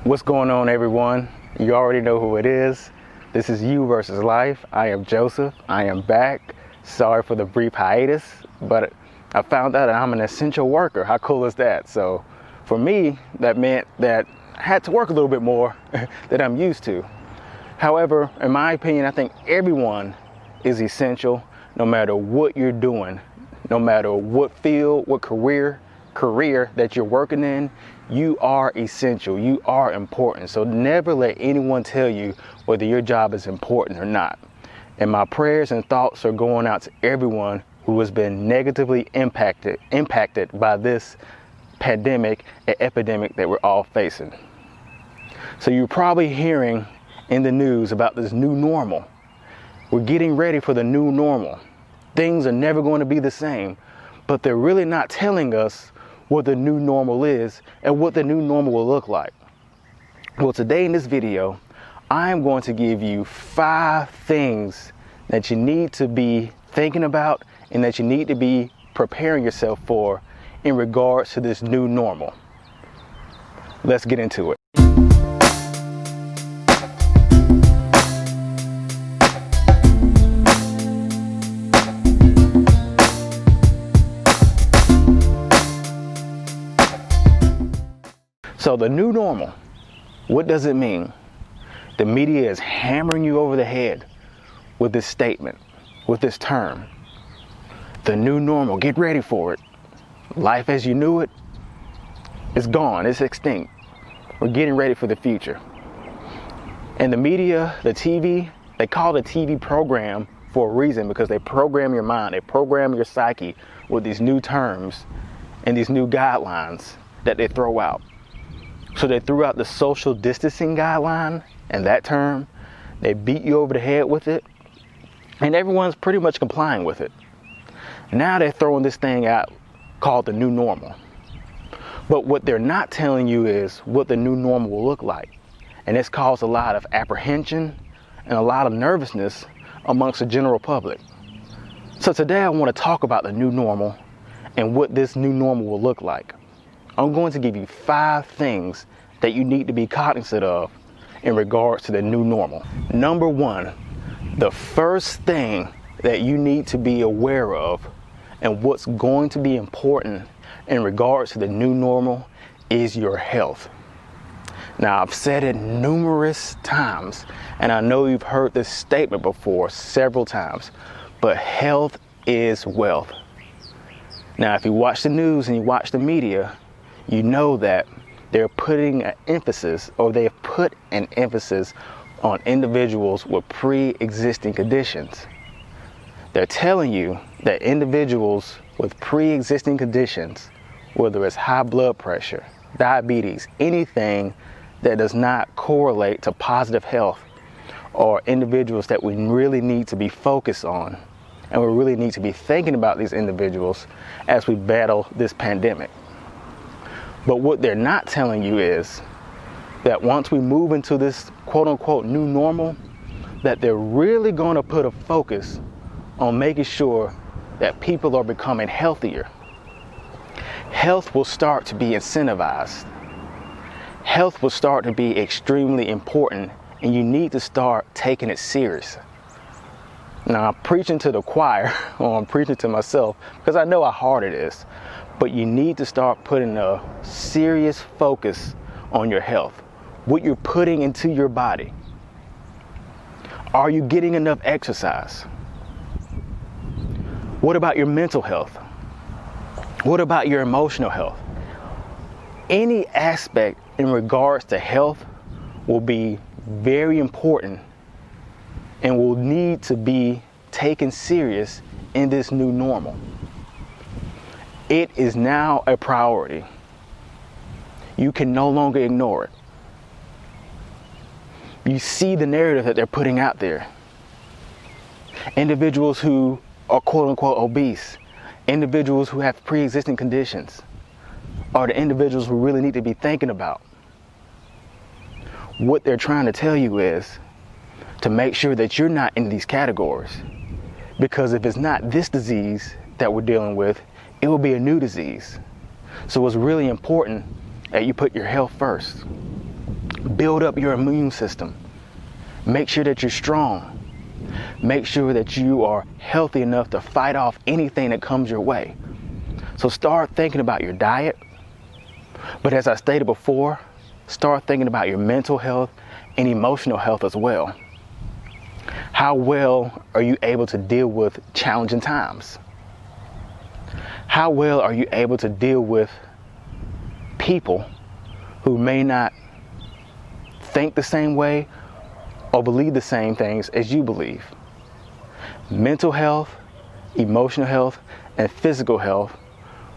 What's going on, everyone? You already know who it is. This is You versus Life. I am Joseph. I am back. Sorry for the brief hiatus, but I found out that I'm an essential worker. How cool is that? So for me, that meant that I had to work a little bit more than I'm used to. However, in my opinion, I think everyone is essential, no matter what you're doing, no matter what field, what career that you're working in. You are essential. You are important. So never let anyone tell you whether your job is important or not. And my prayers and thoughts are going out to everyone who has been negatively impacted by this pandemic and epidemic that we're all facing. So you're probably hearing in the news about this new normal. We're getting ready for the new normal. Things are never going to be the same, but they're really not telling us what the new normal is and what the new normal will look like. Well, today in this video, I'm going to give you 5 things that you need to be thinking about and that you need to be preparing yourself for in regards to this new normal. Let's get into it. So the new normal, what does it mean? The media is hammering you over the head with this statement, with this term. The new normal, get ready for it. Life as you knew it is gone, it's extinct. We're getting ready for the future. And the media, the TV, they call the TV program for a reason, because they program your mind, they program your psyche with these new terms and these new guidelines that they throw out. So they threw out the social distancing guideline and that term. They beat you over the head with it, and everyone's pretty much complying with it. Now they're throwing this thing out called the new normal. But what they're not telling you is what the new normal will look like. And it's caused a lot of apprehension and a lot of nervousness amongst the general public. So today I want to talk about the new normal and what this new normal will look like. I'm going to give you 5 things that you need to be cognizant of in regards to the new normal. Number 1, the first thing that you need to be aware of and what's going to be important in regards to the new normal is your health. Now, I've said it numerous times, and I know you've heard this statement before several times, but health is wealth. Now, if you watch the news and you watch the media, you know that they're putting an emphasis, or they have put an emphasis on individuals with pre-existing conditions. They're telling you that individuals with pre-existing conditions, whether it's high blood pressure, diabetes, anything that does not correlate to positive health, are individuals that we really need to be focused on, and we really need to be thinking about these individuals as we battle this pandemic. But what they're not telling you is that once we move into this quote-unquote new normal, that they're really going to put a focus on making sure that people are becoming healthier. Health will start to be incentivized. Health will start to be extremely important, and you need to start taking it serious. Now, I'm preaching to the choir, or I'm preaching to myself, because I know how hard it is. But you need to start putting a serious focus on your health, what you're putting into your body. Are you getting enough exercise? What about your mental health? What about your emotional health? Any aspect in regards to health will be very important and will need to be taken serious in this new normal. It is now a priority. You can no longer ignore it. You see the narrative that they're putting out there. Individuals who are quote-unquote obese, individuals who have pre-existing conditions, are the individuals we really need to be thinking about. What they're trying to tell you is to make sure that you're not in these categories. Because if it's not this disease that we're dealing with, it will be a new disease. So it's really important that you put your health first. Build up your immune system. Make sure that you're strong. Make sure that you are healthy enough to fight off anything that comes your way. So start thinking about your diet. But as I stated before, start thinking about your mental health and emotional health as well. How well are you able to deal with challenging times? How well are you able to deal with people who may not think the same way or believe the same things as you believe? Mental health, emotional health, and physical health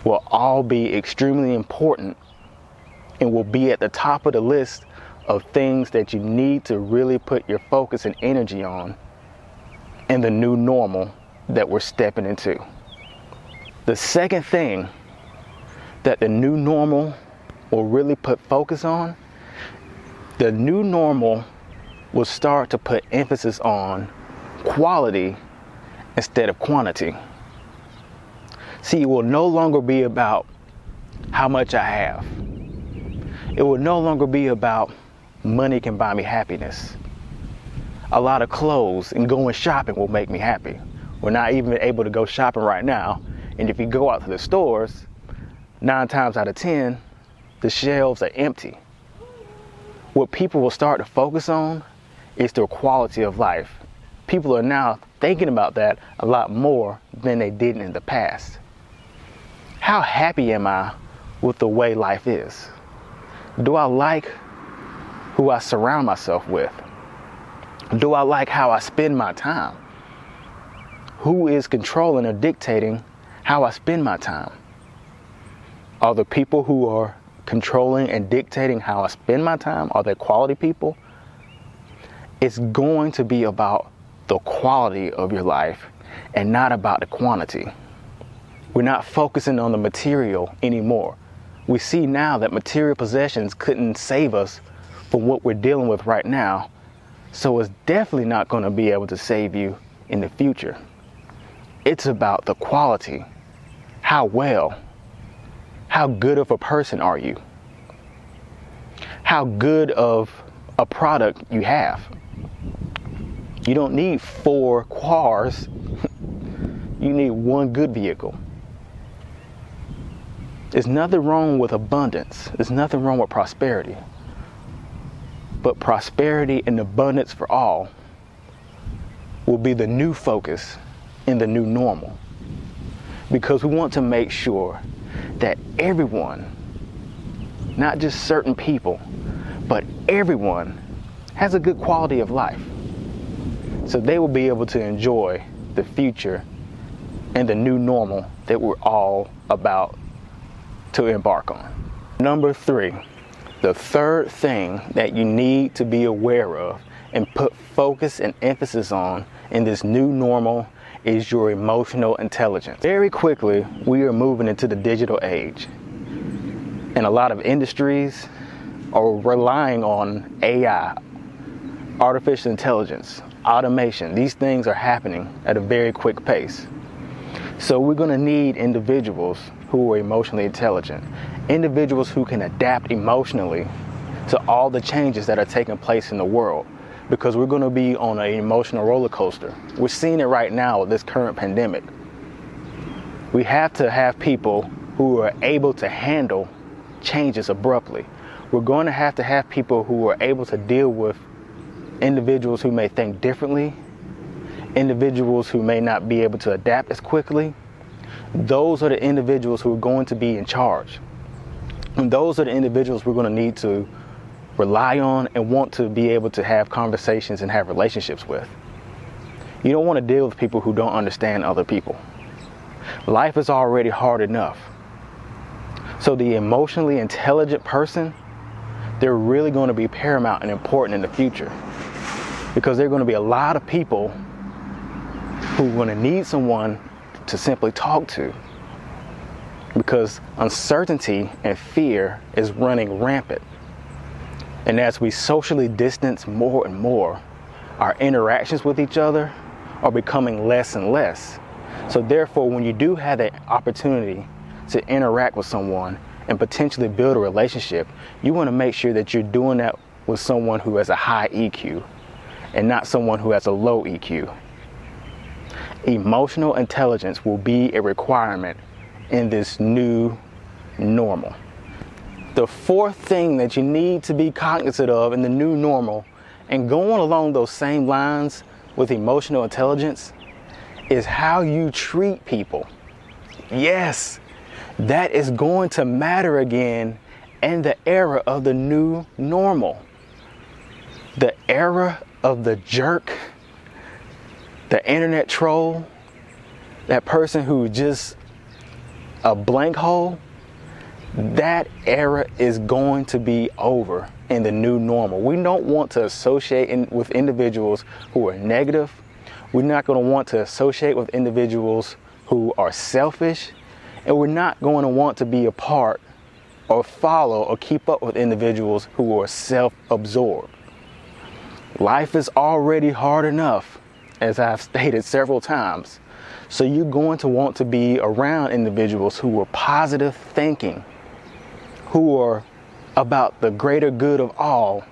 will all be extremely important and will be at the top of the list of things that you need to really put your focus and energy on in the new normal that we're stepping into. The second thing that the new normal will really put focus on, the new normal will start to put emphasis on quality instead of quantity. See, it will no longer be about how much I have. It will no longer be about money can buy me happiness. A lot of clothes and going shopping will make me happy. We're not even able to go shopping right now. And if you go out to the stores, 9 times out of 10, the shelves are empty. What people will start to focus on is their quality of life. People are now thinking about that a lot more than they did in the past. How happy am I with the way life is? Do I like who I surround myself with? Do I like how I spend my time? Who is controlling or dictating how I spend my time? Are the people who are controlling and dictating how I spend my time, are they quality people? It's going to be about the quality of your life and not about the quantity. We're not focusing on the material anymore. We see now that material possessions couldn't save us from what we're dealing with right now. So it's definitely not going to be able to save you in the future. It's about the quality. How well, how good of a person are you? How good of a product you have. You don't need 4 cars. You need 1 good vehicle. There's nothing wrong with abundance. There's nothing wrong with prosperity. But prosperity and abundance for all will be the new focus in the new normal. Because we want to make sure that everyone, not just certain people, but everyone has a good quality of life. So they will be able to enjoy the future and the new normal that we're all about to embark on. Number 3, the third thing that you need to be aware of and put focus and emphasis on in this new normal is your emotional intelligence. Very quickly, we are moving into the digital age. And a lot of industries are relying on AI, artificial intelligence, automation. These things are happening at a very quick pace. So we're going to need individuals who are emotionally intelligent, individuals who can adapt emotionally to all the changes that are taking place in the world, because we're going to be on an emotional roller coaster. We're seeing it right now with this current pandemic. We have to have people who are able to handle changes abruptly. We're going to have people who are able to deal with individuals who may think differently, individuals who may not be able to adapt as quickly. Those are the individuals who are going to be in charge. And those are the individuals we're going to need to rely on and want to be able to have conversations and have relationships with. You don't want to deal with people who don't understand other people. Life is already hard enough. So the emotionally intelligent person, they're really going to be paramount and important in the future, because there are going to be a lot of people who are going to need someone to simply talk to, because uncertainty and fear is running rampant. And as we socially distance more and more, our interactions with each other are becoming less and less. So therefore, when you do have that opportunity to interact with someone, and potentially build a relationship, you want to make sure that you're doing that with someone who has a high EQ and not someone who has a low EQ. Emotional intelligence will be a requirement in this new normal. The fourth thing that you need to be cognizant of in the new normal, and going along those same lines with emotional intelligence, is how you treat people. Yes, that is going to matter again in the era of the new normal. The era of the jerk, the internet troll, that person who just a blank hole, that era is going to be over in the new normal. We don't want to associate with individuals who are negative. We're not going to want to associate with individuals who are selfish. And we're not going to want to be a part or follow or keep up with individuals who are self-absorbed. Life is already hard enough, as I've stated several times. So you're going to want to be around individuals who are positive thinking, who are about the greater good of all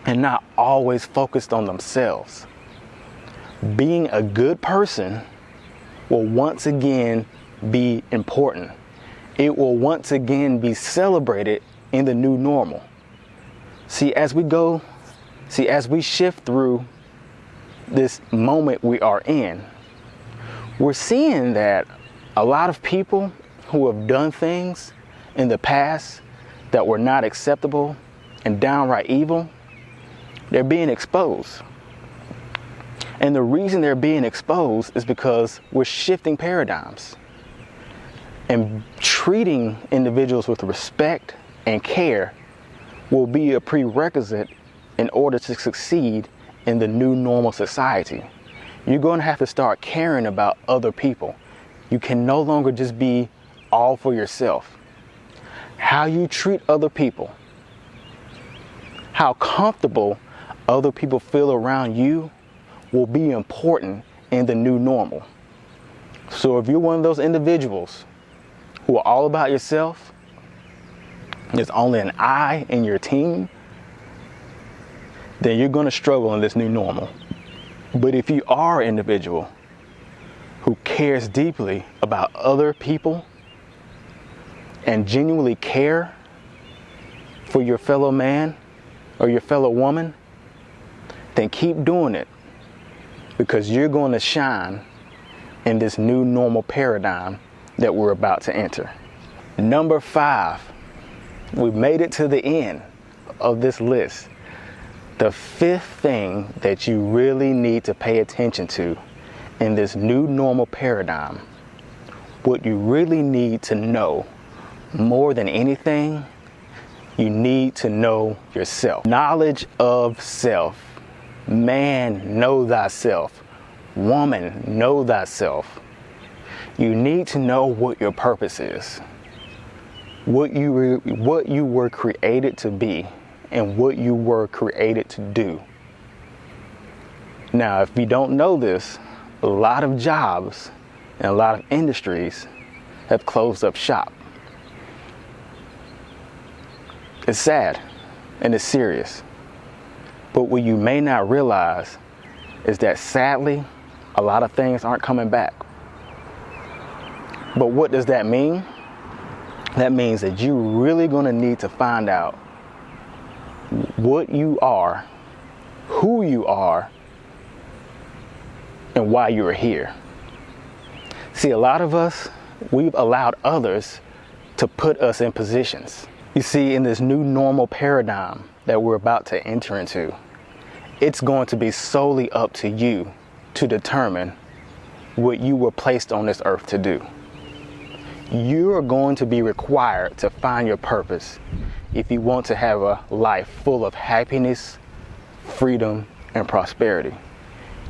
and not always focused on themselves. Being a good person will once again be important. It will once again be celebrated in the new normal. As we shift through this moment we are in, we're seeing that a lot of people who have done things in the past that were not acceptable and downright evil, they're being exposed. And the reason they're being exposed is because we're shifting paradigms. And treating individuals with respect and care will be a prerequisite in order to succeed in the new normal society. You're going to have to start caring about other people. You can no longer just be all for yourself. How you treat other people, how comfortable other people feel around you will be important in the new normal. So if you're one of those individuals who are all about yourself, there's only an I in your team, then you're going to struggle in this new normal. But if you are an individual who cares deeply about other people and genuinely care for your fellow man or your fellow woman, then keep doing it, because you're going to shine in this new normal paradigm that we're about to enter. Number 5, we've made it to the end of this list. The 5th thing that you really need to pay attention to in this new normal paradigm, what you really need to know more than anything, you need to know yourself. Knowledge of self. Man, know thyself. Woman, know thyself. You need to know what your purpose is, what you were created to be, and what you were created to do. Now, if you don't know this, a lot of jobs and a lot of industries have closed up shop. It's sad and it's serious. But what you may not realize is that sadly, a lot of things aren't coming back. But what does that mean? That means that you're really going to need to find out what you are, who you are, and why you are here. See, a lot of us, we've allowed others to put us in positions. You see, in this new normal paradigm that we're about to enter into, it's going to be solely up to you to determine what you were placed on this earth to do. You are going to be required to find your purpose if you want to have a life full of happiness, freedom, and prosperity.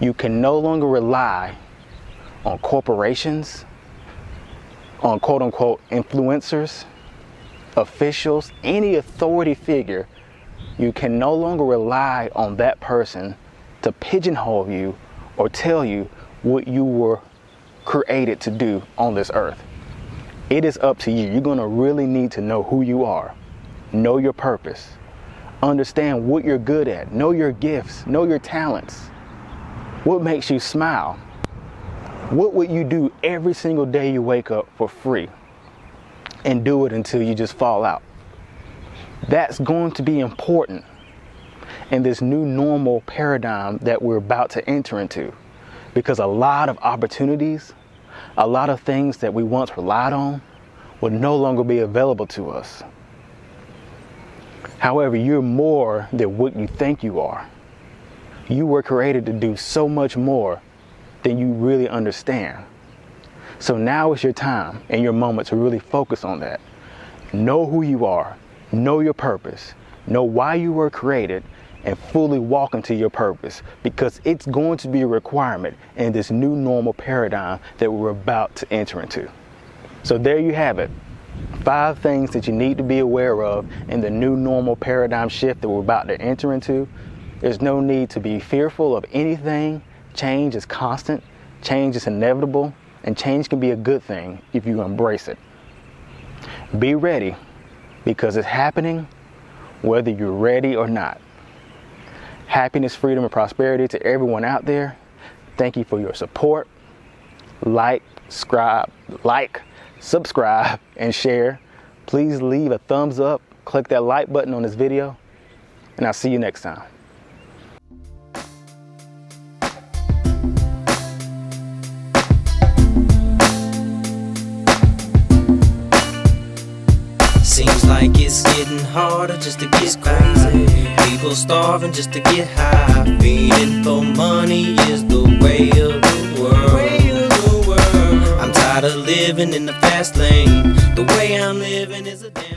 You can no longer rely on corporations, on quote-unquote influencers, officials, any authority figure. You can no longer rely on that person to pigeonhole you or tell you what you were created to do on this earth. It is up to you. You're going to really need to know who you are, know your purpose, understand what you're good at, know your gifts, know your talents, what makes you smile, what would you do every single day you wake up for free, and do it until you just fall out. That's going to be important in this new normal paradigm that we're about to enter into, because a lot of opportunities, a lot of things that we once relied on will no longer be available to us. However, you're more than what you think you are. You were created to do so much more than you really understand. So now is your time and your moment to really focus on that. Know who you are, know your purpose, know why you were created, and fully walk into your purpose, because it's going to be a requirement in this new normal paradigm that we're about to enter into. So there you have it. 5 things that you need to be aware of in the new normal paradigm shift that we're about to enter into. There's no need to be fearful of anything. Change is constant, change is inevitable, and change can be a good thing if you embrace it. Be ready, because it's happening whether you're ready or not. Happiness, freedom, and prosperity to everyone out there. Thank you for your support. Like, subscribe, and share. Please leave a thumbs up, click that like button on this video, and I'll see you next time. Seems like it's getting harder just to get crazy. People starving just to get high. Feeding for money is the way of the world. I'm tired of living in the fast lane. The way I'm living is a damn